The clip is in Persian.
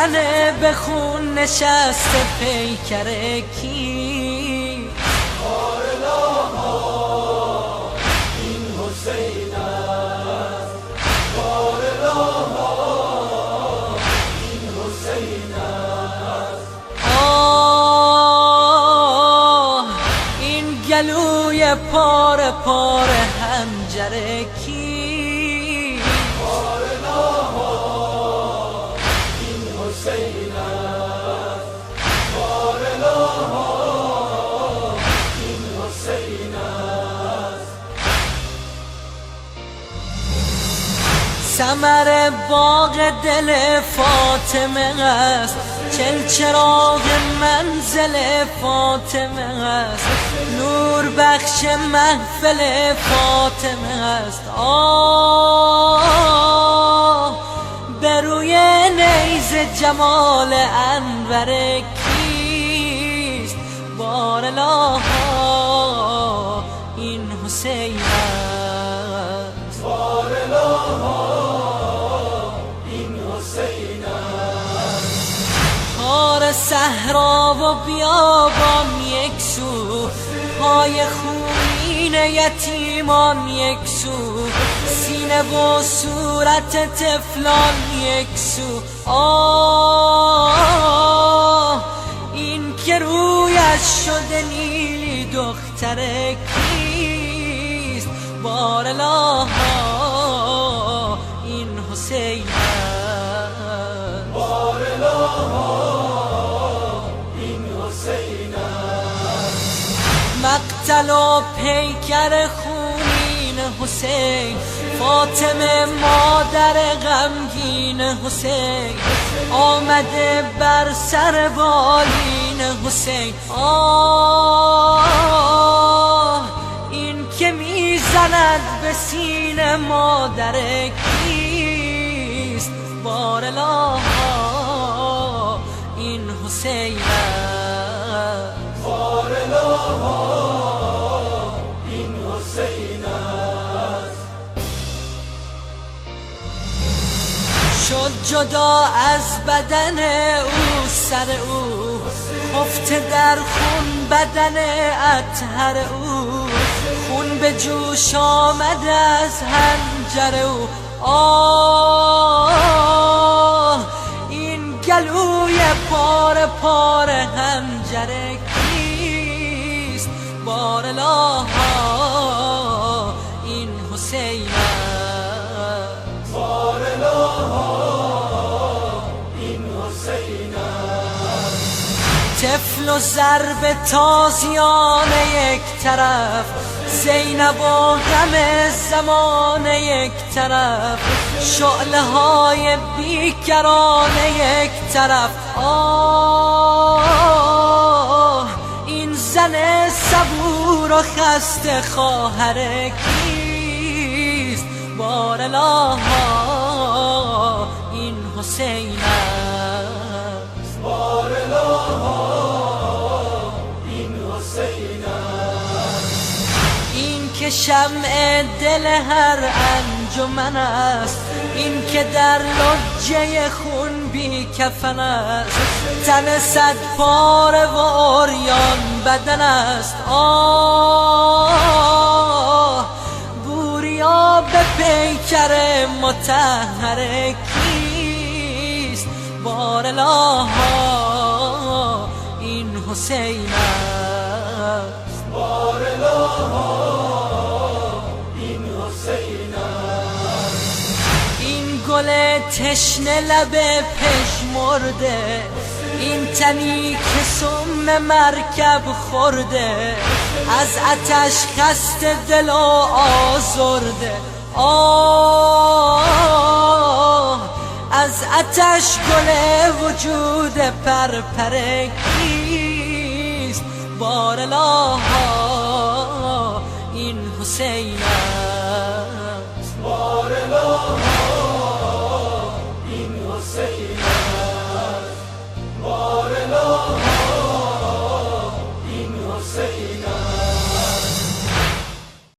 تنه به خون نشسته پیکر کی؟ این حسین است. این حسین است. آه این گلوی پاره پاره حنجر کی؟ این حسین است. این حسین است. ثمر باغ دل فاطمه است، چراغ منزل فاطمه است، نور بخش محفل فاطمه است. آه به روی نیزه جمال انور کیست؟ بارالله این حسین است. این حسین است. خار صحرا و بیابان یک سو، پای خونین یتیمان یک سو، سینه و صورت طفلان یک سو. آه این که رویش شده نیلی دختر کیست؟ بارالله این حسین است. این حسین است. مقتل و پیکر خونین حسین، فاطمه مادر غمگین حسین، آمده بر سر بالین حسین. آه این که میزند به سینه مادر کیست؟ بارالله این حسین است. این حسین است. شد جدا از بدن او سر او، خفته در خون بدن اطهر او، خون به جوش آمده از حنجر او. آه این گلوی پاره پاره حنجر کیست؟ بارالله این حسین است. این حسین است. طفل و ضرب تازیان یک طرف، زینب و غم زمان یک طرف، شعله های بیکران یک طرف. آه این زن صبور و خسته خواهر کیست؟ بارالله این حسین است. این حسین است. این که شمع دل هر انجمن است، این که در لجه خون بی کفن است، تن صد پاره و عریان بدن است. آه بوریا به پیکر مطهر کیست؟ بارالله این حسین است. این حسین است. این گل تشنه لب پژمرده، این تنی که سم مرکب خورده، از آتش خسته دل و آزرده. آه از آتش گل وجود پرپر کیست؟ بارالله این حسین است. این حسین است. این حسین